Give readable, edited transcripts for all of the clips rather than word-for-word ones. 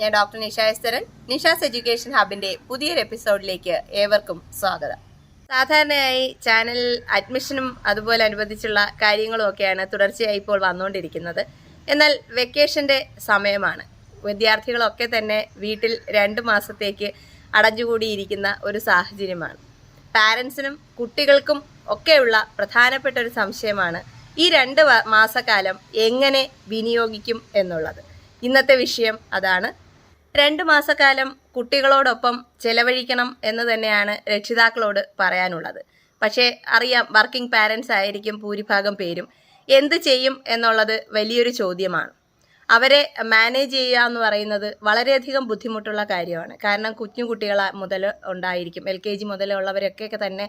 ഞാൻ doctor നിഷാസ്തരൻ. Nisha's education ഹബിന്റെ പുതിയൊരു എപ്പിസോഡിലേക്ക് ഏവർക്കും സ്വാഗതം. സാധാരണയായി ചാനലിൽ അഡ്മിഷനും അതുപോലെ അനുബന്ധിച്ചുള്ള കാര്യങ്ങളും ഒക്കെയാണ് തുടർച്ചയായി ഇപ്പോൾ വന്നുകൊണ്ടിരിക്കുന്നത്. എന്നാൽ വെക്കേഷന്റെ സമയമാണ്. വിദ്യാർത്ഥികളൊക്കെ തന്നെ വീട്ടിൽ 2 മാസത്തേക്ക് അടഞ്ഞുകൂടിയിരിക്കുന്ന ഒരു സാഹചര്യമാണ്. പാരൻസിനും കുട്ടികൾക്കും ഒക്കെയുള്ള പ്രധാനപ്പെട്ട ഒരു സംശയമാണ് ഈ 2 മാസക്കാലം എങ്ങനെ വിനിയോഗിക്കും എന്നുള്ളത്. ഇന്നത്തെ വിഷയം അതാണ്. 2 മാസക്കാലം കുട്ടികളോടൊപ്പം ചെലവഴിക്കണം എന്ന് തന്നെയാണ് രക്ഷിതാക്കളോട് പറയാനുള്ളത്. പക്ഷേ അറിയാം, വർക്കിംഗ് പാരൻസ് ആയിരിക്കും ഭൂരിഭാഗം പേരും. എന്ത് ചെയ്യും എന്നുള്ളത് വലിയൊരു ചോദ്യമാണ്. അവരെ മാനേജ് ചെയ്യുക എന്ന് പറയുന്നത് വളരെയധികം ബുദ്ധിമുട്ടുള്ള കാര്യമാണ്. കാരണം കുഞ്ഞു കുട്ടികൾ മുതൽ ഉണ്ടായിരിക്കും. LKG മുതലുള്ളവരൊക്കെ തന്നെ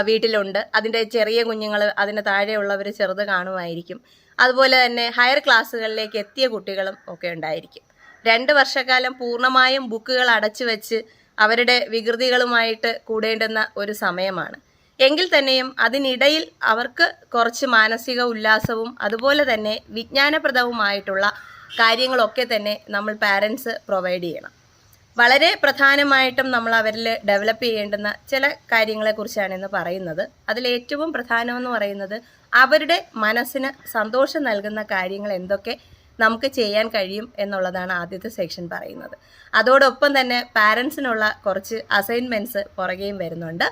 വീട്ടിലുണ്ട്. അതിൻ്റെ ചെറിയ കുഞ്ഞുങ്ങൾ, അതിന് താഴെയുള്ളവർ ചെറുത് കാണുമായിരിക്കും. അതുപോലെ തന്നെ ഹയർ ക്ലാസ്സുകളിലേക്ക് എത്തിയ കുട്ടികളും ഒക്കെ ഉണ്ടായിരിക്കും. 2 വർഷക്കാലം പൂർണ്ണമായും ബുക്കുകൾ അടച്ചു വെച്ച് അവരുടെ വികൃതികളുമായിട്ട് കൂടേണ്ടുന്ന ഒരു സമയമാണ്. എങ്കിൽ തന്നെയും അതിനിടയിൽ അവർക്ക് കുറച്ച് മാനസിക ഉല്ലാസവും അതുപോലെ തന്നെ വിജ്ഞാനപ്രദവുമായിട്ടുള്ള കാര്യങ്ങളൊക്കെ തന്നെ നമ്മൾ പാരൻസ് പ്രൊവൈഡ് ചെയ്യണം. വളരെ പ്രധാനമായിട്ടും നമ്മൾ അവരിൽ ഡെവലപ്പ് ചെയ്യേണ്ടുന്ന ചില കാര്യങ്ങളെക്കുറിച്ചാണ് ഇന്ന് പറയുന്നത്. അതിലേറ്റവും പ്രധാനമെന്ന് പറയുന്നത് അവരുടെ മനസ്സിന് സന്തോഷം നൽകുന്ന കാര്യങ്ങൾ എന്തൊക്കെ നമുക്ക് ചെയ്യാൻ കഴിയും എന്നുള്ളതാണ് ആദ്യത്തെ സെക്ഷൻ പറയുന്നത്. അതോടൊപ്പം തന്നെ പാരൻസിനുള്ള കുറച്ച് അസൈൻമെൻറ്റ്സ് പുറകെയും വരുന്നുണ്ട്.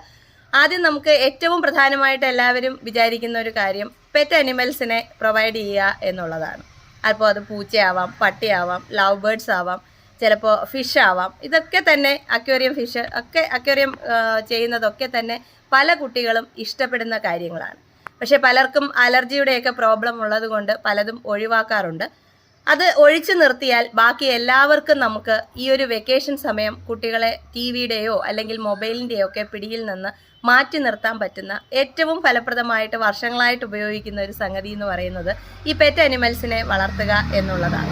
ആദ്യം നമുക്ക് ഏറ്റവും പ്രധാനമായിട്ട് എല്ലാവരും വിചാരിക്കുന്ന ഒരു കാര്യം പെറ്റ് അനിമൽസിനെ പ്രൊവൈഡ് ചെയ്യുക എന്നുള്ളതാണ്. അപ്പോൾ അത് പൂച്ചയാവാം, പട്ടിയാവാം, ലവ് ബേർഡ്സ് ആവാം, ചിലപ്പോൾ ഫിഷ് ആവാം. ഇതൊക്കെ തന്നെ അക്വേറിയം ഫിഷ് ഒക്കെ അക്വേറിയം ചെയ്യുന്നതൊക്കെ തന്നെ പല കുട്ടികളും ഇഷ്ടപ്പെടുന്ന കാര്യങ്ങളാണ്. പക്ഷേ പലർക്കും അലർജിയുടെയൊക്കെ പ്രോബ്ലം ഉള്ളത് കൊണ്ട് പലതും ഒഴിവാക്കാറുണ്ട്. അത് ഒഴിച്ചു നിർത്തിയാൽ ബാക്കി എല്ലാവർക്കും നമുക്ക് ഈ ഒരു വെക്കേഷൻ സമയം കുട്ടികളെ TVയുടെയോ അല്ലെങ്കിൽ മൊബൈലിൻ്റെയോ ഒക്കെ പിടിയിൽ നിന്ന് മാറ്റി നിർത്താൻ പറ്റുന്ന ഏറ്റവും ഫലപ്രദമായിട്ട് വർഷങ്ങളായിട്ട് ഉപയോഗിക്കുന്ന ഒരു സംഗതി എന്ന് പറയുന്നത് ഈ പെറ്റ് അനിമൽസിനെ വളർത്തുക എന്നുള്ളതാണ്.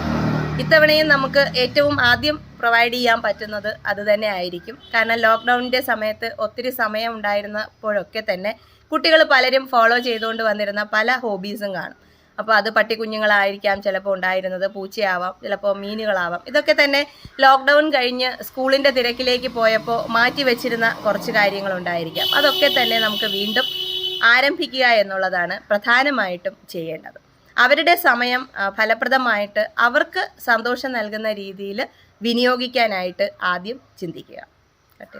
ഇത്തവണയും നമുക്ക് ഏറ്റവും ആദ്യം പ്രൊവൈഡ് ചെയ്യാൻ പറ്റുന്നത് അത് തന്നെ ആയിരിക്കും. കാരണം ലോക്ക്ഡൗണിൻ്റെ സമയത്ത് ഒത്തിരി സമയം ഉണ്ടായിരുന്നപ്പോഴൊക്കെ തന്നെ കുട്ടികൾ പലരും ഫോളോ ചെയ്തുകൊണ്ട് വന്നിരുന്ന പല ഹോബീസും കാണും. അപ്പോൾ അത് പട്ടിക്കുഞ്ഞുങ്ങളായിരിക്കാം ചിലപ്പോൾ ഉണ്ടായിരുന്നത്, പൂച്ചയാവാം, ചിലപ്പോൾ മീനുകളാവാം. ഇതൊക്കെ തന്നെ ലോക്ക്ഡൗൺ കഴിഞ്ഞ് സ്കൂളിൻ്റെ തിരക്കിലേക്ക് പോയപ്പോൾ മാറ്റി വെച്ചിരുന്ന കുറച്ച് കാര്യങ്ങളുണ്ടായിരിക്കാം. അതൊക്കെ തന്നെ നമുക്ക് വീണ്ടും ആരംഭിക്കുക എന്നുള്ളതാണ് പ്രധാനമായിട്ടും ചെയ്യേണ്ടത്. അവരുടെ സമയം ഫലപ്രദമായിട്ട് അവർക്ക് സന്തോഷം നൽകുന്ന രീതിയിൽ വിനിയോഗിക്കാനായിട്ട് ആദ്യം ചിന്തിക്കുക.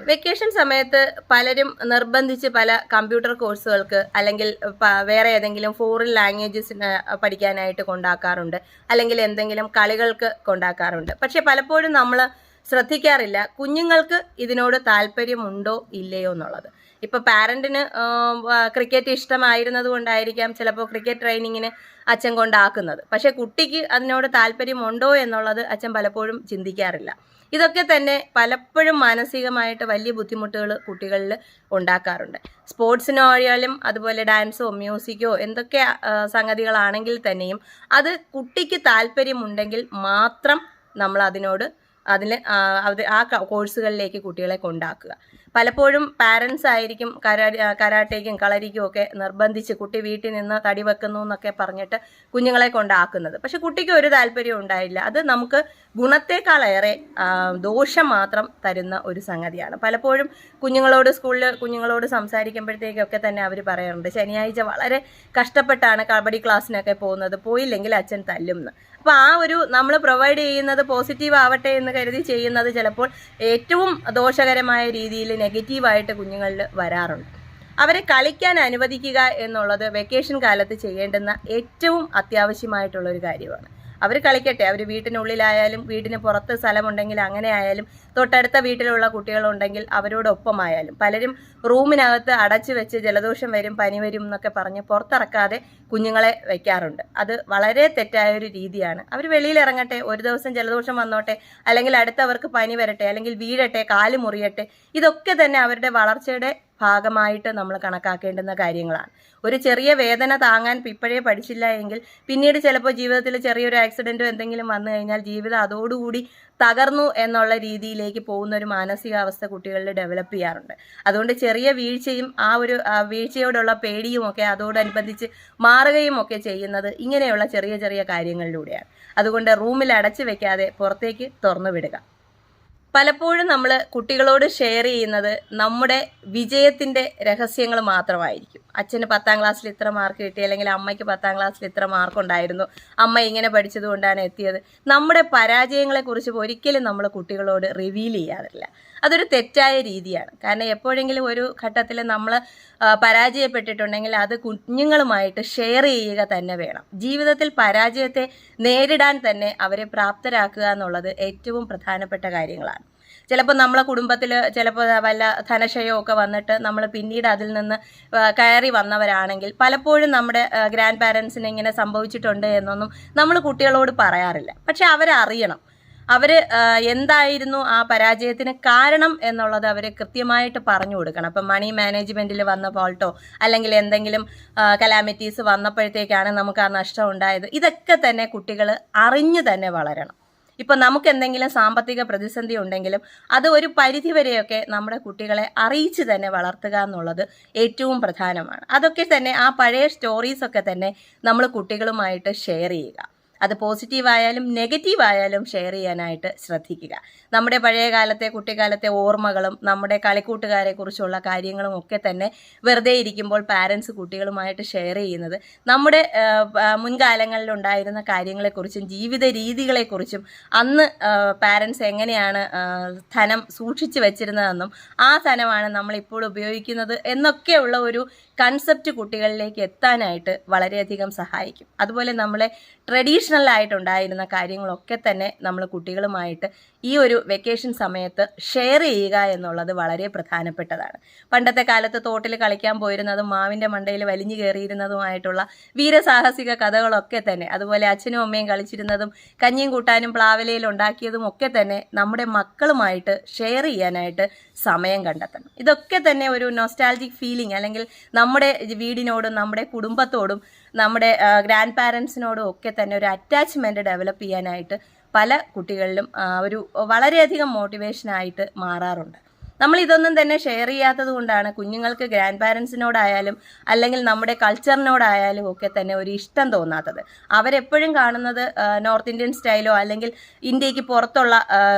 വെക്കേഷൻ സമയത്ത് പലരും നിർബന്ധിച്ച് പല കമ്പ്യൂട്ടർ കോഴ്സുകൾക്ക് അല്ലെങ്കിൽ വേറെ ഏതെങ്കിലും ഫോറിൻ ലാംഗ്വേജസിന് പഠിക്കാനായിട്ട് കൊണ്ടാക്കാറുണ്ട്, അല്ലെങ്കിൽ എന്തെങ്കിലും കളികൾക്ക് കൊണ്ടാക്കാറുണ്ട്. പക്ഷെ പലപ്പോഴും നമ്മൾ ശ്രദ്ധിക്കാറില്ല കുഞ്ഞുങ്ങൾക്ക് ഇതിനോട് താല്പര്യമുണ്ടോ ഇല്ലയോ എന്നുള്ളത്. ഇപ്പോൾ പാരൻറ്റിന് ക്രിക്കറ്റ് ഇഷ്ടമായിരുന്നത് കൊണ്ടായിരിക്കാം ചിലപ്പോൾ ക്രിക്കറ്റ് ട്രെയിനിങ്ങിന് അച്ഛൻ കൊണ്ടാക്കുന്നത്. പക്ഷേ കുട്ടിക്ക് അതിനോട് താല്പര്യമുണ്ടോ എന്നുള്ളത് അച്ഛൻ പലപ്പോഴും ചിന്തിക്കാറില്ല. ഇതൊക്കെ തന്നെ പലപ്പോഴും മാനസികമായിട്ട് വലിയ ബുദ്ധിമുട്ടുകൾ കുട്ടികളിൽ ഉണ്ടാക്കാറുണ്ട്. സ്പോർട്സിനായാലും അതുപോലെ ഡാൻസോ മ്യൂസിക്കോ എന്തൊക്കെ സംഗതികളാണെങ്കിൽ തന്നെയും അത് കുട്ടിക്ക് താല്പര്യമുണ്ടെങ്കിൽ മാത്രം നമ്മൾ ആ കോഴ്സുകളിലേക്ക് കുട്ടികളെ കൊണ്ടാക്കുക. പലപ്പോഴും പാരൻസ് ആയിരിക്കും കരാട്ടേക്കും കളരിക്കും ഒക്കെ നിർബന്ധിച്ച് കുട്ടി വീട്ടിൽ നിന്ന് തടി വെക്കുന്നു എന്നൊക്കെ പറഞ്ഞിട്ട് കുഞ്ഞുങ്ങളെ കൊണ്ടാക്കുന്നത്. പക്ഷെ കുട്ടിക്ക് ഒരു താല്പര്യം ഉണ്ടായില്ല. അത് നമുക്ക് ഗുണത്തേക്കാളേറെ ദോഷം മാത്രം തരുന്ന ഒരു സംഗതിയാണ്. പലപ്പോഴും സ്കൂളിൽ കുഞ്ഞുങ്ങളോട് സംസാരിക്കുമ്പോഴത്തേക്കൊക്കെ തന്നെ അവർ പറയാറുണ്ട്, ശനിയാഴ്ച വളരെ കഷ്ടപ്പെട്ടാണ് കബഡി ക്ലാസ്സിനൊക്കെ പോകുന്നത്, പോയില്ലെങ്കിൽ അച്ഛൻ തല്ലും എന്ന്. അപ്പോൾ ആ ഒരു നമ്മൾ പ്രൊവൈഡ് ചെയ്യുന്നത് പോസിറ്റീവ് ആവട്ടെ എന്ന് കരുതി ചെയ്യുന്നത് ചിലപ്പോൾ ഏറ്റവും ദോഷകരമായ രീതിയിൽ നെഗറ്റീവായിട്ട് കുഞ്ഞുങ്ങളിൽ വരാറുണ്ട്. അവരെ കളിക്കാൻ അനുവദിക്കുക എന്നുള്ളത് വെക്കേഷൻ കാലത്ത് ചെയ്യേണ്ടുന്ന ഏറ്റവും അത്യാവശ്യമായിട്ടുള്ളൊരു കാര്യമാണ്. അവർ കളിക്കട്ടെ. അവർ വീട്ടിനുള്ളിലായാലും വീടിന് പുറത്ത് സ്ഥലമുണ്ടെങ്കിൽ അങ്ങനെ ആയാലും തൊട്ടടുത്ത വീട്ടിലുള്ള കുട്ടികളുണ്ടെങ്കിൽ അവരോടൊപ്പമായാലും. പലരും റൂമിനകത്ത് അടച്ചു വെച്ച് ജലദോഷം വരും, പനി വരും എന്നൊക്കെ പറഞ്ഞ് പുറത്തിറക്കാതെ കുഞ്ഞുങ്ങളെ വയ്ക്കാറുണ്ട്. അത് വളരെ തെറ്റായൊരു രീതിയാണ്. അവർ വെളിയിലിറങ്ങട്ടെ, ഒരു ദിവസം ജലദോഷം വന്നോട്ടെ, അല്ലെങ്കിൽ അടുത്തവർക്ക് പനി വരട്ടെ, അല്ലെങ്കിൽ വീഴട്ടെ, കാല് മുറിയട്ടെ. ഇതൊക്കെ തന്നെ അവരുടെ വളർച്ചയുടെ ഭാഗമായിട്ട് നമ്മൾ കണക്കാക്കേണ്ടുന്ന കാര്യങ്ങളാണ്. ഒരു ചെറിയ വേദന താങ്ങാൻ ഇപ്പോഴേ പഠിച്ചില്ല എങ്കിൽ പിന്നീട് ചിലപ്പോൾ ജീവിതത്തിൽ ചെറിയൊരു ആക്സിഡൻറ്റോ എന്തെങ്കിലും വന്നു കഴിഞ്ഞാൽ ജീവിതം അതോടുകൂടി തകർന്നു എന്നുള്ള രീതിയിലേക്ക് പോകുന്ന ഒരു മാനസികാവസ്ഥ കുട്ടികളിൽ ഡെവലപ്പ് ചെയ്യാറുണ്ട്. അതുകൊണ്ട് ചെറിയ വീഴ്ചയും ആ ഒരു വീഴ്ചയോടുള്ള പേടിയും ഒക്കെ അതോടനുബന്ധിച്ച് മാറുകയും ഒക്കെ ചെയ്യുന്നത് ഇങ്ങനെയുള്ള ചെറിയ ചെറിയ കാര്യങ്ങളിലൂടെയാണ്. അതുകൊണ്ട് റൂമിൽ അടച്ചു വെക്കാതെ പുറത്തേക്ക് തുറന്നു വിടുക. പലപ്പോഴും നമ്മൾ കുട്ടികളോട് ഷെയർ ചെയ്യുന്നത് നമ്മുടെ വിജയത്തിൻ്റെ രഹസ്യങ്ങൾ മാത്രമായിരിക്കും. അച്ഛന് 10ാം ക്ലാസ്സിൽ ഇത്ര മാർക്ക് കിട്ടി, അല്ലെങ്കിൽ അമ്മയ്ക്ക് 10ാം ക്ലാസ്സിൽ ഇത്ര മാർക്കുണ്ടായിരുന്നു, അമ്മ ഇങ്ങനെ പഠിച്ചത് കൊണ്ടാണ് എത്തിയത്. നമ്മുടെ പരാജയങ്ങളെക്കുറിച്ച് ഒരിക്കലും നമ്മൾ കുട്ടികളോട് റിവീൽ ചെയ്യാറില്ല. അതൊരു തെറ്റായ രീതിയാണ്. കാരണം എപ്പോഴെങ്കിലും ഒരു ഘട്ടത്തിൽ നമ്മൾ പരാജയപ്പെട്ടിട്ടുണ്ടെങ്കിൽ അത് കുഞ്ഞുങ്ങളുമായിട്ട് ഷെയർ ചെയ്യുക തന്നെ വേണം. ജീവിതത്തിൽ പരാജയത്തെ നേരിടാൻ തന്നെ അവരെ പ്രാപ്തരാക്കുക എന്നുള്ളത് ഏറ്റവും പ്രധാനപ്പെട്ട കാര്യങ്ങളാണ്. ചിലപ്പോൾ നമ്മളെ കുടുംബത്തിൽ ചിലപ്പോൾ വല്ല ധനക്ഷയമൊക്കെ വന്നിട്ട് നമ്മൾ പിന്നീട് അതിൽ നിന്ന് കയറി വന്നവരാണെങ്കിൽ പലപ്പോഴും നമ്മുടെ ഗ്രാൻഡ് പാരൻസിന് ഇങ്ങനെ സംഭവിച്ചിട്ടുണ്ട് എന്നൊന്നും നമ്മൾ കുട്ടികളോട് പറയാറില്ല. പക്ഷെ അവരറിയണം എന്തായിരുന്നു ആ പരാജയത്തിന് കാരണം എന്നുള്ളത് അവർ കൃത്യമായിട്ട് പറഞ്ഞു കൊടുക്കണം. അപ്പം മണി മാനേജ്മെൻറ്റിൽ വന്ന ഫോൾട്ടോ അല്ലെങ്കിൽ എന്തെങ്കിലും കലാമിറ്റീസ് വന്നപ്പോഴത്തേക്കാണ് നമുക്ക് ആ നഷ്ടം ഉണ്ടായത്. ഇതൊക്കെ തന്നെ കുട്ടികൾ അറിഞ്ഞു തന്നെ വളരണം. ഇപ്പം നമുക്ക് എന്തെങ്കിലും സാമ്പത്തിക പ്രതിസന്ധി ഉണ്ടെങ്കിലും അത് ഒരു പരിധിവരെയൊക്കെ നമ്മുടെ കുട്ടികളെ അറിയിച്ച് തന്നെ വളർത്തുക എന്നുള്ളത് ഏറ്റവും പ്രധാനമാണ്. അതൊക്കെ തന്നെ ആ പഴയ സ്റ്റോറീസൊക്കെ തന്നെ നമ്മൾ കുട്ടികളുമായിട്ട് ഷെയർ ചെയ്യുക. അത് പോസിറ്റീവായാലും നെഗറ്റീവായാലും ഷെയർ ചെയ്യാനായിട്ട് ശ്രദ്ധിക്കുക. നമ്മുടെ പഴയ കാലത്തെ കുട്ടിക്കാലത്തെ ഓർമ്മകളും നമ്മുടെ കളിക്കൂട്ടുകാരെ കുറിച്ചുള്ള കാര്യങ്ങളും ഒക്കെ തന്നെ വെറുതെ ഇരിക്കുമ്പോൾ പാരൻസ് കുട്ടികളുമായിട്ട് ഷെയർ ചെയ്യുന്നത് നമ്മുടെ മുൻകാലങ്ങളിലുണ്ടായിരുന്ന കാര്യങ്ങളെക്കുറിച്ചും ജീവിത രീതികളെക്കുറിച്ചും അന്ന് പാരൻസ് എങ്ങനെയാണ് ധനം സൂക്ഷിച്ചു വെച്ചിരുന്നതെന്നും ആ ധനമാണ് നമ്മളിപ്പോൾ ഉപയോഗിക്കുന്നത് എന്നൊക്കെയുള്ള ഒരു കൺസെപ്റ്റ് കുട്ടികളിലേക്ക് എത്താനായിട്ട് വളരെയധികം സഹായിക്കും. അതുപോലെ നമ്മളെ ട്രഡീഷണൽ ആയിട്ടുണ്ടായിരുന്ന കാര്യങ്ങളൊക്കെ തന്നെ നമ്മൾ കുട്ടികളുമായിട്ട് ഈ ഒരു വെക്കേഷൻ സമയത്ത് ഷെയർ ചെയ്യുക എന്നുള്ളത് വളരെ പ്രധാനപ്പെട്ടതാണ്. പണ്ടത്തെ കാലത്ത് തോട്ടിൽ കളിക്കാൻ പോയിരുന്നതും മാവിൻ്റെ മണ്ടയിൽ വലിഞ്ഞു കയറിയിരുന്നതുമായിട്ടുള്ള വീരസാഹസിക കഥകളൊക്കെ തന്നെ, അതുപോലെ അച്ഛനും അമ്മയും കളിച്ചിരുന്നതും കഞ്ഞിയും കൂട്ടാനും പ്ലാവിലയിൽ ഉണ്ടാക്കിയതും ഒക്കെ തന്നെ നമ്മുടെ മക്കളുമായിട്ട് ഷെയർ ചെയ്യാനായിട്ട് സമയം കണ്ടെത്തണം. ഇതൊക്കെ തന്നെ ഒരു നൊസ്റ്റാൾജിക് ഫീലിംഗ്, അല്ലെങ്കിൽ നമ്മുടെ വീടിനോടും നമ്മുടെ കുടുംബത്തോടും നമ്മുടെ ഗ്രാൻഡ് പാരൻസിനോടും ഒക്കെ തന്നെ ഒരു അറ്റാച്ച്മെൻറ്റ് ഡെവലപ്പ് ചെയ്യാനായിട്ട് പല കുട്ടികളിലും ഒരു വളരെയധികം മോട്ടിവേഷനായിട്ട് മാറാറുണ്ട്. നമ്മൾ ഇതൊന്നും തന്നെ ഷെയർ ചെയ്യാത്തത് കൊണ്ടാണ് കുഞ്ഞുങ്ങൾക്ക് ഗ്രാൻഡ് പാരൻസിനോടായാലും അല്ലെങ്കിൽ നമ്മുടെ കൾച്ചറിനോടായാലും ഒക്കെ തന്നെ ഒരു ഇഷ്ടം തോന്നാത്തത്. അവരെപ്പോഴും കാണുന്നത് നോർത്ത് ഇന്ത്യൻ സ്റ്റൈലോ അല്ലെങ്കിൽ ഇന്ത്യക്ക് പുറത്തുള്ള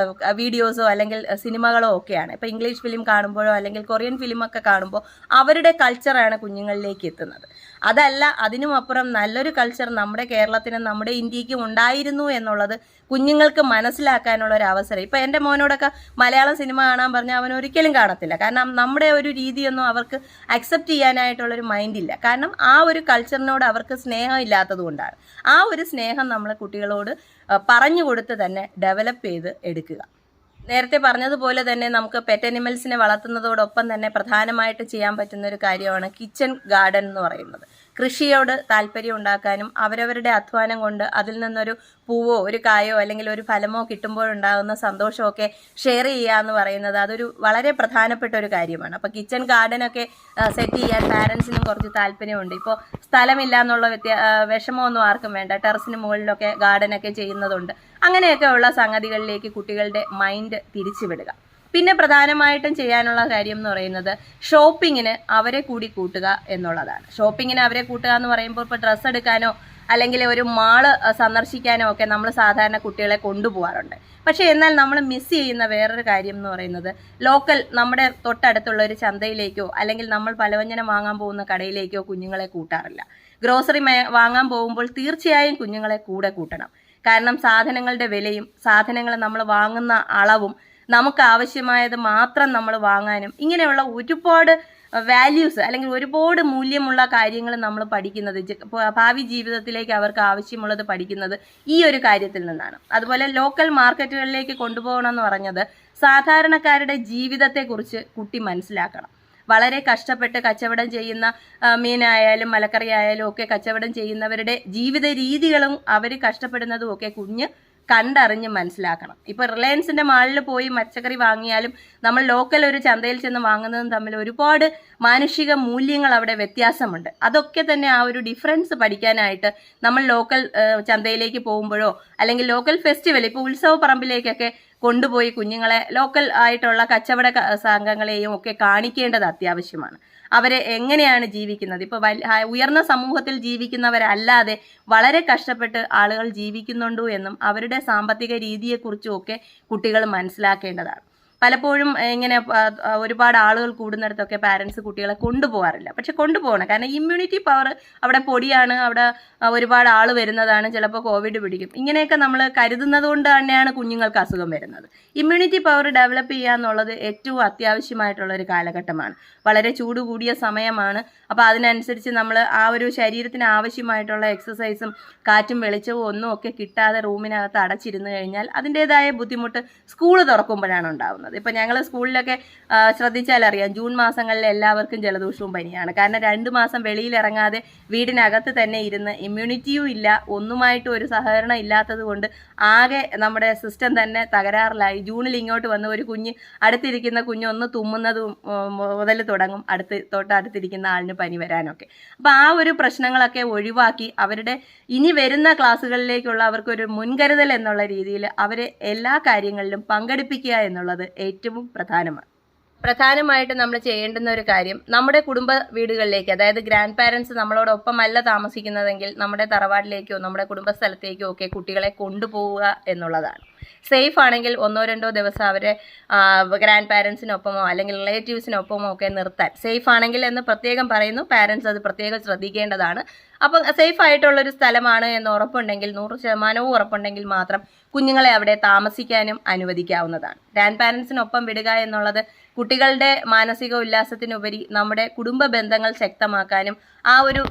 വീഡിയോസോ അല്ലെങ്കിൽ സിനിമകളോ ഒക്കെയാണ്. ഇപ്പോൾ ഇംഗ്ലീഷ് ഫിലിം കാണുമ്പോഴോ അല്ലെങ്കിൽ കൊറിയൻ ഫിലിമൊക്കെ കാണുമ്പോൾ അവരുടെ കൾച്ചറാണ് കുഞ്ഞുങ്ങളിലേക്ക് എത്തുന്നത്. അതല്ല, അതിനുമപ്പുറം നല്ലൊരു കൾച്ചർ നമ്മുടെ കേരളത്തിനും നമ്മുടെ ഇന്ത്യക്കും ഉണ്ടായിരുന്നു എന്നുള്ളത് കുഞ്ഞുങ്ങൾക്ക് മനസ്സിലാക്കാനുള്ള ഒരു അവസരം. ഇപ്പം എൻ്റെ മോനോടൊക്കെ മലയാളം സിനിമ കാണാൻ പറഞ്ഞാൽ അവൻ ഒരിക്കലും കാണത്തില്ല. കാരണം നമ്മുടെ ഒരു രീതിയൊന്നും അവർക്ക് അക്സെപ്റ്റ് ചെയ്യാനായിട്ടുള്ളൊരു മൈൻഡില്ല. കാരണം ആ ഒരു കൾച്ചറിനോട് അവർക്ക് സ്നേഹം ഇല്ലാത്തത് കൊണ്ടാണ്. ആ ഒരു സ്നേഹം നമ്മൾ കുട്ടികളോട് പറഞ്ഞു കൊടുത്ത് തന്നെ ഡെവലപ്പ് ചെയ്ത് എടുക്കുക. നേരത്തെ പറഞ്ഞതുപോലെ തന്നെ നമുക്ക് പെറ്റ് അനിമൽസിനെ വളർത്തുന്നതോടൊപ്പം തന്നെ പ്രധാനമായിട്ട് ചെയ്യാൻ പറ്റുന്ന ഒരു കാര്യമാണ് കിച്ചൺ ഗാർഡൻ എന്ന് പറയുന്നത്. കൃഷിയോട് താല്പര്യം ഉണ്ടാക്കാനും അവരവരുടെ അധ്വാനം കൊണ്ട് അതിൽ നിന്നൊരു പൂവോ ഒരു കായോ അല്ലെങ്കിൽ ഒരു ഫലമോ കിട്ടുമ്പോഴുണ്ടാകുന്ന സന്തോഷമൊക്കെ ഷെയർ ചെയ്യുക എന്ന് പറയുന്നത് അതൊരു വളരെ പ്രധാനപ്പെട്ട ഒരു കാര്യമാണ്. അപ്പോൾ കിച്ചൺ ഗാർഡനൊക്കെ സെറ്റ് ചെയ്യാൻ പാരൻസിനും കുറച്ച് താല്പര്യമുണ്ട്. ഇപ്പോൾ സ്ഥലമില്ല എന്നുള്ള വിഷമമൊന്നും ആർക്കും വേണ്ട. ടെറസിന് മുകളിലൊക്കെ ഗാർഡനൊക്കെ ചെയ്യുന്നതുണ്ട്. അങ്ങനെയൊക്കെ ഉള്ള സംഗതികളിലേക്ക് കുട്ടികളുടെ മൈൻഡ് തിരിച്ചുവിടുക. പിന്നെ പ്രധാനമായിട്ടും ചെയ്യാനുള്ള കാര്യം എന്ന് പറയുന്നത് ഷോപ്പിങ്ങിന് അവരെ കൂടി കൂട്ടുക എന്നുള്ളതാണ്. ഷോപ്പിങ്ങിന് അവരെ കൂട്ടുക എന്ന് പറയുമ്പോൾ ഇപ്പോൾ ഡ്രസ്സ് എടുക്കാനോ അല്ലെങ്കിൽ ഒരു മാള് സന്ദർശിക്കാനോ ഒക്കെ നമ്മൾ സാധാരണ കുട്ടികളെ കൊണ്ടുപോകാറുണ്ട്. പക്ഷേ എന്നാൽ നമ്മൾ മിസ് ചെയ്യുന്ന വേറൊരു കാര്യം എന്ന് പറയുന്നത് ലോക്കൽ നമ്മുടെ തൊട്ടടുത്തുള്ള ഒരു ചന്തയിലേക്കോ അല്ലെങ്കിൽ നമ്മൾ പലവ്യഞ്ജനം വാങ്ങാൻ പോകുന്ന കടയിലേക്കോ കുഞ്ഞുങ്ങളെ കൂട്ടാറില്ല. ഗ്രോസറി വാങ്ങാൻ പോകുമ്പോൾ തീർച്ചയായും കുഞ്ഞുങ്ങളെ കൂടെ കൂട്ടണം. കാരണം സാധനങ്ങളുടെ വിലയും സാധനങ്ങൾ നമ്മൾ വാങ്ങുന്ന അളവും നമുക്ക് ആവശ്യമായത് മാത്രം നമ്മൾ വാങ്ങാനും ഇങ്ങനെയുള്ള ഒരുപാട് വാല്യൂസ് അല്ലെങ്കിൽ ഒരുപാട് മൂല്യമുള്ള കാര്യങ്ങൾ നമ്മൾ പഠിക്കുന്നത് ഭാവി ജീവിതത്തിലേക്ക് അവർക്ക് ആവശ്യമുള്ളത് പഠിക്കുന്നത് ഈ ഒരു കാര്യത്തിൽ നിന്നാണ്. അതുപോലെ ലോക്കൽ മാർക്കറ്റുകളിലേക്ക് കൊണ്ടുപോകണമെന്ന് പറഞ്ഞത് സാധാരണക്കാരുടെ ജീവിതത്തെക്കുറിച്ച് കുട്ടി മനസ്സിലാക്കണം. വളരെ കഷ്ടപ്പെട്ട് കച്ചവടം ചെയ്യുന്ന മീനായാലും മലക്കറി ആയാലും ഒക്കെ കച്ചവടം ചെയ്യുന്നവരുടെ ജീവിത രീതികളും അവർ കഷ്ടപ്പെടുന്നതും ഒക്കെ കുഞ്ഞ് കണ്ടറിഞ്ഞ് മനസ്സിലാക്കണം. ഇപ്പോൾ റിലയൻസിൻ്റെ മാളിൽ പോയി പച്ചക്കറി വാങ്ങിയാലും നമ്മൾ ലോക്കൽ ഒരു ചന്തയിൽ ചെന്ന് വാങ്ങുന്നതും തമ്മിൽ ഒരുപാട് മാനുഷിക മൂല്യങ്ങൾ അവിടെ വ്യത്യാസമുണ്ട്. അതൊക്കെ തന്നെ ആ ഒരു ഡിഫറൻസ് പഠിക്കാനായിട്ട് നമ്മൾ ലോക്കൽ ചന്തയിലേക്ക് പോകുമ്പോഴോ അല്ലെങ്കിൽ ലോക്കൽ ഫെസ്റ്റിവൽ, ഇപ്പോൾ ഉത്സവ പറമ്പിലേക്കൊക്കെ കൊണ്ടുപോയി കുഞ്ഞുങ്ങളെ ലോക്കൽ ആയിട്ടുള്ള കച്ചവട സംഘങ്ങളെയും ഒക്കെ കാണിക്കേണ്ടത് അത്യാവശ്യമാണ്. അവരെ എങ്ങനെയാണ് ജീവിക്കുന്നത്, ഇപ്പോൾ ഉയർന്ന സമൂഹത്തിൽ ജീവിക്കുന്നവരല്ലാതെ വളരെ കഷ്ടപ്പെട്ട് ആളുകൾ ജീവിക്കുന്നുണ്ടോ എന്നും അവരുടെ സാമ്പത്തിക രീതിയെക്കുറിച്ചും ഒക്കെ കുട്ടികൾ മനസ്സിലാക്കേണ്ടതാണ്. പലപ്പോഴും ഇങ്ങനെ ഒരുപാട് ആളുകൾ കൂടുന്നിടത്തൊക്കെ പാരൻസ് കുട്ടികളെ കൊണ്ടുപോകാറില്ല. പക്ഷെ കൊണ്ടുപോകണം, കാരണം ഇമ്മ്യൂണിറ്റി പവർ അവിടെ പൊടിയാണ്, അവിടെ ഒരുപാട് ആൾ വരുന്നതാണ്, ചിലപ്പോൾ കോവിഡ് പിടിക്കും, ഇങ്ങനെയൊക്കെ നമ്മൾ കരുതുന്നത് കൊണ്ട് തന്നെയാണ് കുഞ്ഞുങ്ങൾക്ക് അസുഖം വരുന്നത്. ഇമ്മ്യൂണിറ്റി പവർ ഡെവലപ്പ് ചെയ്യുക എന്നുള്ളത് ഏറ്റവും അത്യാവശ്യമായിട്ടുള്ള ഒരു കാലഘട്ടമാണ്. വളരെ ചൂട് കൂടിയ സമയമാണ്. അപ്പോൾ അതിനനുസരിച്ച് നമ്മൾ ആ ഒരു ശരീരത്തിന് ആവശ്യമായിട്ടുള്ള എക്സസൈസും കാറ്റും വെളിച്ചവും ഒന്നും ഒക്കെ കിട്ടാതെ റൂമിനകത്ത് അടച്ചിരുന്ന് കഴിഞ്ഞാൽ അതിൻ്റെതായ ബുദ്ധിമുട്ട് സ്കൂൾ തുറക്കുമ്പോഴാണ് ഉണ്ടാകുന്നത്. ഇപ്പോൾ ഞങ്ങൾ സ്കൂളിലൊക്കെ ശ്രദ്ധിച്ചാൽ അറിയാം, ജൂൺ മാസങ്ങളിൽ എല്ലാവർക്കും ജലദോഷവും പനിയാണ്. കാരണം 2 മാസം വെളിയിലിറങ്ങാതെ വീടിനകത്ത് തന്നെ ഇരുന്ന് ഇമ്മ്യൂണിറ്റിയും ഇല്ല, ഒന്നുമായിട്ട് ഒരു സഹകരണം ഇല്ലാത്തത് കൊണ്ട് ആകെ നമ്മുടെ സിസ്റ്റം തന്നെ തകരാറിലായി. ജൂണിൽ ഇങ്ങോട്ട് വന്ന് ഒരു കുഞ്ഞ് അടുത്തിരിക്കുന്ന കുഞ്ഞ് ഒന്ന് തുമ്മുന്നത് മുതൽ തുടങ്ങും തൊട്ടടുത്തിരിക്കുന്ന ആളിന് പനി വരാനൊക്കെ. അപ്പോൾ ആ ഒരു പ്രശ്നങ്ങളൊക്കെ ഒഴിവാക്കി അവരുടെ ഇനി വരുന്ന ക്ലാസ്സുകളിലേക്കുള്ള അവർക്കൊരു മുൻകരുതൽ എന്നുള്ള രീതിയിൽ അവരെ എല്ലാ കാര്യങ്ങളിലും പങ്കെടുപ്പിക്കുക എന്നുള്ളത് ഏറ്റവും പ്രധാനമായിട്ട് നമ്മൾ ചെയ്യേണ്ടുന്ന ഒരു കാര്യം, നമ്മുടെ കുടുംബ വീടുകളിലേക്ക്, അതായത് ഗ്രാൻഡ് പാരൻസ് നമ്മളോടൊപ്പമല്ല താമസിക്കുന്നതെങ്കിൽ നമ്മുടെ തറവാടിലേക്കോ നമ്മുടെ കുടുംബ സ്ഥലത്തേക്കോ ഒക്കെ കുട്ടികളെ കൊണ്ടുപോവുക എന്നുള്ളതാണ്. സേഫ് ആണെങ്കിൽ 1-2 ദിവസം അവരെ ഗ്രാൻഡ് പാരൻസിനൊപ്പമോ അല്ലെങ്കിൽ റിലേറ്റീവ്സിനൊപ്പമോ ഒക്കെ നിർത്താൻ, സേഫ് ആണെങ്കിൽ എന്ന് പ്രത്യേകം പറയുന്നു, പാരൻസ് അത് പ്രത്യേകം ശ്രദ്ധിക്കേണ്ടതാണ്. അപ്പം സേഫ് ആയിട്ടുള്ളൊരു സ്ഥലമാണ് എന്ന് ഉറപ്പുണ്ടെങ്കിൽ, 100% ഉറപ്പുണ്ടെങ്കിൽ മാത്രം കുഞ്ഞുങ്ങളെ അവിടെ താമസിക്കാനും അനുവദിക്കാവുന്നതാണ്. ഗ്രാൻഡ് പാരൻസിനൊപ്പം വിടുക എന്നുള്ളത് കുട്ടികളുടെ മാനസിക ഉല്ലാസത്തിനുപരി നമ്മുടെ കുടുംബ ബന്ധങ്ങൾ ശക്തമാക്കാനും ആ ഒരു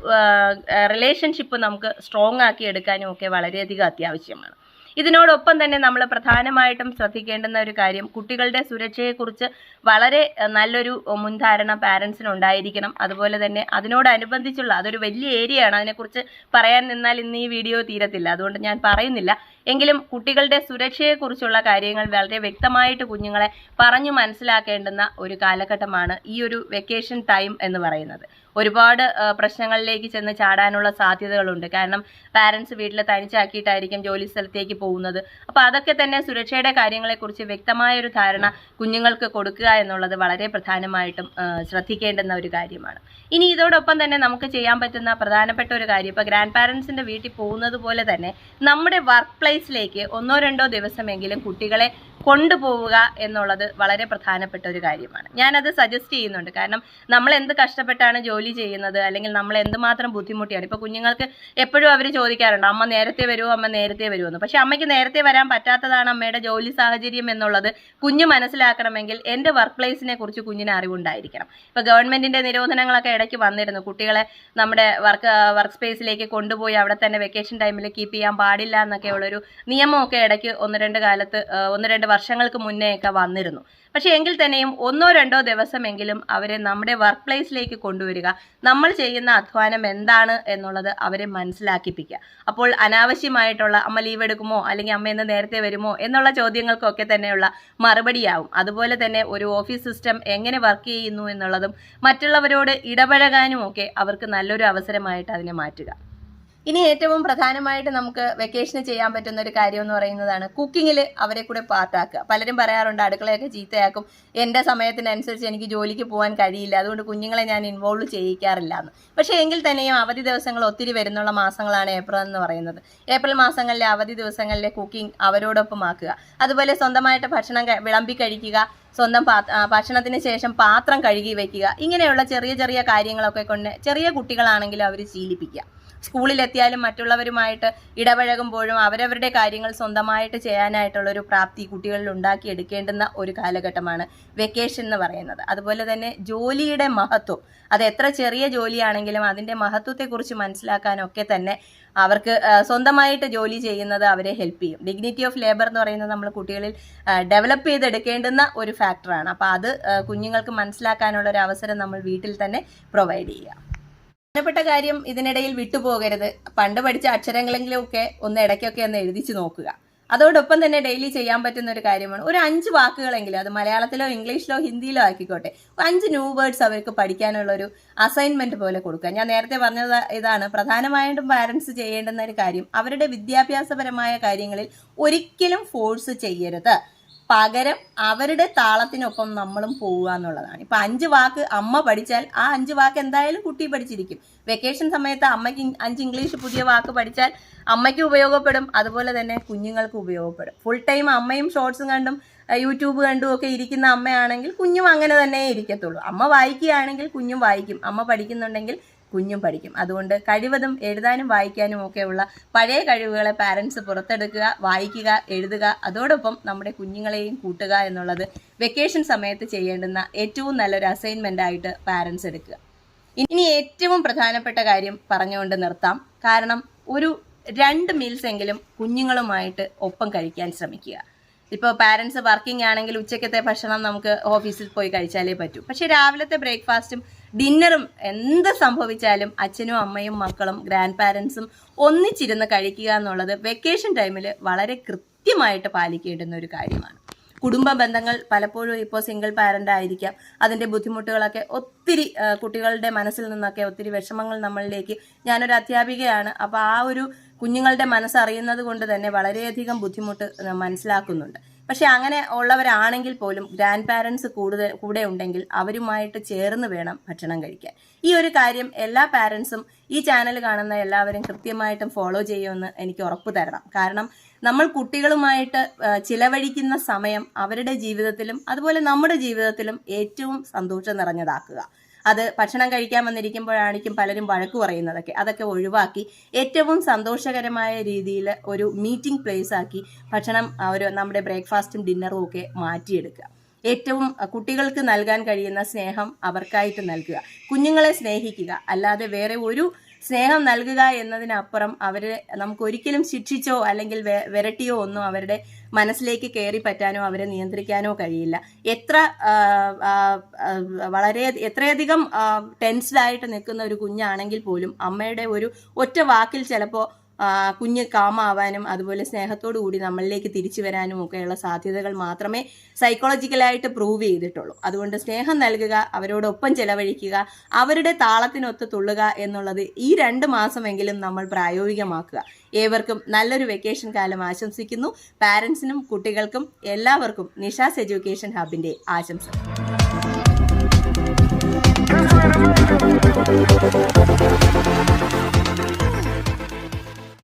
റിലേഷൻഷിപ്പ് നമുക്ക് സ്ട്രോങ് ആക്കി എടുക്കാനും ഒക്കെ വളരെയധികം അത്യാവശ്യമാണ്. ഇതിനോടൊപ്പം തന്നെ നമ്മൾ പ്രധാനമായിട്ടും ശ്രദ്ധിക്കേണ്ടുന്ന ഒരു കാര്യം, കുട്ടികളുടെ സുരക്ഷയെക്കുറിച്ച് വളരെ നല്ലൊരു മുൻധാരണ പാരൻസിനുണ്ടായിരിക്കണം. അതുപോലെ തന്നെ അതിനോടനുബന്ധിച്ചുള്ള, അതൊരു വലിയ ഏരിയയാണ്, അതിനെക്കുറിച്ച് പറയാൻ നിന്നാൽ ഇന്ന് ഈ വീഡിയോ തീരത്തില്ല, അതുകൊണ്ട് ഞാൻ പറയുന്നില്ല. എങ്കിലും കുട്ടികളുടെ സുരക്ഷയെക്കുറിച്ചുള്ള കാര്യങ്ങൾ വളരെ വ്യക്തമായിട്ട് കുഞ്ഞുങ്ങളെ പറഞ്ഞു മനസ്സിലാക്കേണ്ടുന്ന ഒരു കാലഘട്ടമാണ് ഈ ഒരു വെക്കേഷൻ ടൈം എന്ന് പറയുന്നത്. ഒരുപാട് പ്രശ്നങ്ങളിലേക്ക് ചെന്ന് ചാടാനുള്ള സാധ്യതകളുണ്ട്. കാരണം പാരൻസ് വീട്ടിൽ തനിച്ചാക്കിയിട്ടായിരിക്കും ജോലി സ്ഥലത്തേക്ക് പോകുന്നത്. അപ്പോൾ അതൊക്കെ തന്നെ സുരക്ഷയുടെ കാര്യങ്ങളെക്കുറിച്ച് വ്യക്തമായൊരു ധാരണ കുഞ്ഞുങ്ങൾക്ക് കൊടുക്കുക എന്നുള്ളത് വളരെ പ്രധാനമായിട്ടും ശ്രദ്ധിക്കേണ്ടുന്ന ഒരു കാര്യമാണ്. ഇനി ഇതോടൊപ്പം തന്നെ നമുക്ക് ചെയ്യാൻ പറ്റുന്ന പ്രധാനപ്പെട്ട ഒരു കാര്യം, ഇപ്പോൾ ഗ്രാൻഡ് പാരൻസിൻ്റെ വീട്ടിൽ പോകുന്നത് പോലെ തന്നെ നമ്മുടെ വർക്ക് പ്ലേസിലേക്ക് 1-2 ദിവസമെങ്കിലും കുട്ടികളെ കൊണ്ടുപോവുക എന്നുള്ളത് വളരെ പ്രധാനപ്പെട്ട ഒരു കാര്യമാണ്. ഞാനത് സജസ്റ്റ് ചെയ്യുന്നുണ്ട്. കാരണം നമ്മൾ എന്ത് കഷ്ടപ്പെട്ടാണ് ജോലി ചെയ്യുന്നത്, അല്ലെങ്കിൽ നമ്മൾ എന്തുമാത്രം ബുദ്ധിമുട്ടിയാണ്. ഇപ്പോൾ കുഞ്ഞുങ്ങൾക്ക് എപ്പോഴും അവർ ചോദിക്കാറുണ്ട്, അമ്മ നേരത്തെ വരുമോ, അമ്മ നേരത്തെ വരുമോ എന്ന്. പക്ഷെ അമ്മയ്ക്ക് നേരത്തെ വരാൻ പറ്റാത്തതാണ് അമ്മയുടെ ജോലി സാഹചര്യം എന്നുള്ളത് കുഞ്ഞ് മനസ്സിലാക്കണമെങ്കിൽ എൻ്റെ വർക്ക് പ്ലേസിനെ കുറിച്ച് കുഞ്ഞിന് അറിവുണ്ടായിരിക്കണം. ഇപ്പോൾ ഗവൺമെൻറ്റിൻ്റെ നിരോധനങ്ങളൊക്കെ ഇടയ്ക്ക് വന്നിരുന്നു, കുട്ടികളെ നമ്മുടെ വർക്ക് സ്പേസിലേക്ക് കൊണ്ടുപോയി അവിടെ തന്നെ വെക്കേഷൻ ടൈമിൽ കീപ്പ് ചെയ്യാൻ പാടില്ല എന്നൊക്കെ ഉള്ളൊരു നിയമമൊക്കെ ഇടയ്ക്ക് 1-2 വർഷങ്ങൾക്ക് മുന്നേയൊക്കെ വന്നിരുന്നു. പക്ഷെ എങ്കിൽ തന്നെയും 1-2 ദിവസമെങ്കിലും അവരെ നമ്മുടെ വർക്ക് പ്ലേസിലേക്ക് കൊണ്ടുവരിക, നമ്മൾ ചെയ്യുന്ന അധ്വാനം എന്താണ് എന്നുള്ളത് അവരെ മനസ്സിലാക്കിപ്പിക്കുക. അപ്പോൾ അനാവശ്യമായിട്ടുള്ള അമ്മ ലീവ് എടുക്കുമോ അല്ലെങ്കിൽ അമ്മ എന്ന് നേരത്തെ വരുമോ എന്നുള്ള ചോദ്യങ്ങൾക്കൊക്കെ തന്നെയുള്ള മറുപടിയാവും. അതുപോലെ തന്നെ ഒരു ഓഫീസ് സിസ്റ്റം എങ്ങനെ വർക്ക് ചെയ്യുന്നു എന്നുള്ളതും മറ്റുള്ളവരോട് ഇടപഴകാനും ഒക്കെ അവർക്ക് നല്ലൊരു അവസരമായിട്ട് അതിനെ മാറ്റുക. ഇനി ഏറ്റവും പ്രധാനമായിട്ട് നമുക്ക് വെക്കേഷന് ചെയ്യാൻ പറ്റുന്ന ഒരു കാര്യം എന്ന് പറയുന്നതാണ് കുക്കിങ്ങിൽ അവരെ കൂടെ പാർട്ടാക്കുക. പലരും പറയാറുണ്ട് അടുക്കളയൊക്കെ ചീത്തയാക്കും, എൻ്റെ സമയത്തിനനുസരിച്ച് എനിക്ക് ജോലിക്ക് പോകാൻ കഴിയില്ല, അതുകൊണ്ട് കുഞ്ഞുങ്ങളെ ഞാൻ ഇൻവോൾവ് ചെയ്യിക്കാറില്ല എന്ന്. പക്ഷേ എങ്കിൽ തന്നെയും അവധി ദിവസങ്ങൾ ഒത്തിരി വരുന്നുള്ള മാസങ്ങളാണ് ഏപ്രിൽ എന്ന് പറയുന്നത്. ഏപ്രിൽ മാസങ്ങളിലെ അവധി ദിവസങ്ങളിലെ കുക്കിംഗ് അവരോടൊപ്പം ആക്കുക. അതുപോലെ സ്വന്തമായിട്ട് ഭക്ഷണം വിളമ്പി കഴിക്കുക, സ്വന്തം ഭക്ഷണത്തിന് ശേഷം പാത്രം കഴുകി വയ്ക്കുക. ഇങ്ങനെയുള്ള ചെറിയ ചെറിയ കാര്യങ്ങളൊക്കെ കൊണ്ട് ചെറിയ കുട്ടികളാണെങ്കിലും അവർ ശീലിപ്പിക്കുക. സ്കൂളിലെത്തിയാലും മറ്റുള്ളവരുമായിട്ട് ഇടപഴകുമ്പോഴും അവരവരുടെ കാര്യങ്ങൾ സ്വന്തമായിട്ട് ചെയ്യാനായിട്ടുള്ളൊരു പ്രാപ്തി കുട്ടികളിൽ ഉണ്ടാക്കിയെടുക്കേണ്ടുന്ന ഒരു കാലഘട്ടമാണ് വെക്കേഷൻ എന്ന് പറയുന്നത്. അതുപോലെ തന്നെ ജോലിയുടെ മഹത്വം, അത് എത്ര ചെറിയ ജോലിയാണെങ്കിലും അതിൻ്റെ മഹത്വത്തെക്കുറിച്ച് മനസ്സിലാക്കാനൊക്കെ തന്നെ അവർക്ക് സ്വന്തമായിട്ട് ജോലി ചെയ്യുന്നത് അവരെ ഹെൽപ്പ് ചെയ്യും. ഡിഗ്നിറ്റി ഓഫ് ലേബർ എന്ന് പറയുന്നത് നമ്മൾ കുട്ടികളിൽ ഡെവലപ്പ് ചെയ്തെടുക്കേണ്ടുന്ന ഒരു ഫാക്ടറാണ്. അപ്പോൾ അത് കുഞ്ഞുങ്ങൾക്ക് മനസ്സിലാക്കാനുള്ള ഒരു അവസരം നമ്മൾ വീട്ടിൽ തന്നെ പ്രൊവൈഡ് ചെയ്യുക. പ്രധാനപ്പെട്ട കാര്യം ഇതിനിടയിൽ വിട്ടുപോകരുത്. പണ്ട് പഠിച്ച അക്ഷരങ്ങളെങ്കിലും ഒക്കെ ഒന്ന് ഇടയ്ക്കൊക്കെ ഒന്ന് എഴുതിച്ചു നോക്കുക. അതോടൊപ്പം തന്നെ ഡെയിലി ചെയ്യാൻ പറ്റുന്ന ഒരു കാര്യമാണ് ഒരു 5 വാക്കുകളെങ്കിലും, അത് മലയാളത്തിലോ ഇംഗ്ലീഷിലോ ഹിന്ദിയിലോ ആക്കിക്കോട്ടെ, 5 ന്യൂ വേർഡ്സ് അവർക്ക് പഠിക്കാനുള്ള ഒരു അസൈൻമെന്റ് പോലെ കൊടുക്കുക. ഞാൻ നേരത്തെ പറഞ്ഞത് ഇതാണ്, പ്രധാനമായിട്ടും പാരന്റ്സ് ചെയ്യേണ്ടുന്ന ഒരു കാര്യം, അവരുടെ വിദ്യാഭ്യാസപരമായ കാര്യങ്ങളിൽ ഒരിക്കലും ഫോഴ്സ് ചെയ്യരുത്. പകരം അവരുടെ താളത്തിനൊപ്പം നമ്മളും പോവുക എന്നുള്ളതാണ്. ഇപ്പൊ 5 വാക്ക് അമ്മ പഠിച്ചാൽ ആ 5 വാക്ക് എന്തായാലും കുട്ടി പഠിച്ചിരിക്കും. വെക്കേഷൻ സമയത്ത് അമ്മയ്ക്ക് 5 ഇംഗ്ലീഷ് പുതിയ വാക്ക് പഠിച്ചാൽ അമ്മയ്ക്ക് ഉപയോഗപ്പെടും, അതുപോലെ തന്നെ കുഞ്ഞുങ്ങൾക്ക് ഉപയോഗപ്പെടും. ഫുൾ ടൈം അമ്മയും ഷോർട്സും കണ്ടും യൂട്യൂബ് കണ്ടും ഒക്കെ ഇരിക്കുന്ന അമ്മയാണെങ്കിൽ കുഞ്ഞും അങ്ങനെ തന്നെ ഇരിക്കത്തുള്ളൂ. അമ്മ വായിക്കുകയാണെങ്കിൽ കുഞ്ഞും വായിക്കും, അമ്മ പഠിക്കുന്നുണ്ടെങ്കിൽ കുഞ്ഞും പഠിക്കും. അതുകൊണ്ട് കഴിവതും എഴുതാനും വായിക്കാനും ഒക്കെയുള്ള പഴയ കഴിവുകളെ പാരൻസ് പുറത്തെടുക്കുക, വായിക്കുക, എഴുതുക. അതോടൊപ്പം നമ്മുടെ കുഞ്ഞുങ്ങളെയും കൂട്ടുക എന്നുള്ളത് വെക്കേഷൻ സമയത്ത് ചെയ്യേണ്ടുന്ന ഏറ്റവും നല്ലൊരു അസൈൻമെന്റ് ആയിട്ട് പാരൻസ് എടുക്കുക. ഇനി ഏറ്റവും പ്രധാനപ്പെട്ട കാര്യം പറഞ്ഞുകൊണ്ട് നിർത്താം. കാരണം ഒരു 2 മീൽസ് എങ്കിലും കുഞ്ഞുങ്ങളുമായിട്ട് ഒപ്പം കഴിക്കാൻ ശ്രമിക്കുക. ഇപ്പോൾ പാരൻസ് വർക്കിംഗ് ആണെങ്കിൽ ഉച്ചക്കത്തെ ഭക്ഷണം നമുക്ക് ഓഫീസിൽ പോയി കഴിച്ചാലേ പറ്റൂ. പക്ഷെ രാവിലത്തെ ബ്രേക്ക്ഫാസ്റ്റും ഡിന്നറും എന്ത് സംഭവിച്ചാലും അച്ഛനും അമ്മയും മക്കളും ഗ്രാൻഡ് പാരൻസും ഒന്നിച്ചിരുന്ന് കഴിക്കുക എന്നുള്ളത് വെക്കേഷൻ ടൈമിൽ വളരെ കൃത്യമായിട്ട് പാലിക്കേണ്ടുന്ന ഒരു കാര്യമാണ്. കുടുംബ ബന്ധങ്ങൾ പലപ്പോഴും ഇപ്പോൾ സിംഗിൾ പാരന്റ് ആയിരിക്കാം, അതിന്റെ ബുദ്ധിമുട്ടുകളൊക്കെ ഒത്തിരി കുട്ടികളുടെ മനസ്സിൽ നിന്നൊക്കെ ഒത്തിരി വിഷമങ്ങൾ നമ്മളിലേക്ക്, ഞാനൊരു അധ്യാപികയാണ്, അപ്പോൾ ആ ഒരു കുഞ്ഞുങ്ങളുടെ മനസ്സറിയുന്നത് കൊണ്ട് തന്നെ വളരെയധികം ബുദ്ധിമുട്ട് മനസ്സിലാക്കുന്നുണ്ട്. പക്ഷെ അങ്ങനെ ഉള്ളവരാണെങ്കിൽ പോലും ഗ്രാൻഡ് പാരൻസ് കൂടെ ഉണ്ടെങ്കിൽ അവരുമായിട്ട് ചേർന്ന് വേണം ഭക്ഷണം കഴിക്കാൻ. ഈ ഒരു കാര്യം എല്ലാ പാരൻസും ഈ ചാനൽ കാണുന്ന എല്ലാവരും കൃത്യമായിട്ടും ഫോളോ ചെയ്യുമെന്ന് എനിക്ക് ഉറപ്പ് തരണം. കാരണം നമ്മൾ കുട്ടികളുമായിട്ട് ചിലവഴിക്കുന്ന സമയം അവരുടെ ജീവിതത്തിലും അതുപോലെ നമ്മുടെ ജീവിതത്തിലും ഏറ്റവും സന്തോഷം നിറഞ്ഞതാക്കുക. അത് ഭക്ഷണം കഴിക്കാൻ വന്നിരിക്കുമ്പോഴായിരിക്കും പലരും വഴക്ക് പറയുന്നതൊക്കെ, അതൊക്കെ ഒഴിവാക്കി ഏറ്റവും സന്തോഷകരമായ രീതിയിൽ ഒരു മീറ്റിംഗ് പ്ലേസ് ആക്കി ഭക്ഷണം നമ്മുടെ ബ്രേക്ക്ഫാസ്റ്റും ഡിന്നറും ഒക്കെ മാറ്റിയെടുക്കുക. ഏറ്റവും കുട്ടികൾക്ക് നൽകാൻ കഴിയുന്ന സ്നേഹം അവർക്കായിട്ട് നൽകുക. കുഞ്ഞുങ്ങളെ സ്നേഹിക്കുക, അല്ലാതെ വേറെ ഒരു സ്നേഹം നൽകുക എന്നതിനപ്പുറം അവരെ നമുക്ക് ഒരിക്കലും ശിക്ഷിച്ചോ അല്ലെങ്കിൽ വിരട്ടിയോ ഒന്നും അവരുടെ മനസ്സിലേക്ക് കയറി പറ്റാനോ അവരെ നിയന്ത്രിക്കാനോ കഴിയില്ല. എത്രയധികം ടെൻസ്ഡ് ആയിട്ട് നിൽക്കുന്ന ഒരു കുഞ്ഞാണെങ്കിൽ പോലും അമ്മയുടെ ഒരു ഒറ്റ വാക്കിൽ ചിലപ്പോൾ കുഞ്ഞ് കാമാവാനും അതുപോലെ സ്നേഹത്തോടു കൂടി നമ്മളിലേക്ക് തിരിച്ചു വരാനും ഒക്കെയുള്ള സാധ്യതകൾ മാത്രമേ സൈക്കോളജിക്കലായിട്ട് പ്രൂവ് ചെയ്തിട്ടുള്ളൂ. അതുകൊണ്ട് സ്നേഹം നൽകുക, അവരോടൊപ്പം ചെലവഴിക്കുക, അവരുടെ താളത്തിനൊത്ത് തുള്ളുക എന്നുള്ളത് ഈ 2 മാസമെങ്കിലും നമ്മൾ പ്രായോഗികമാക്കുക. ഏവർക്കും നല്ലൊരു വെക്കേഷൻ കാലം ആശംസിക്കുന്നു. പാരൻസിനും കുട്ടികൾക്കും എല്ലാവർക്കും നിഷാസ് എഡ്യൂക്കേഷൻ ഹബിന്റെ ആശംസകൾ.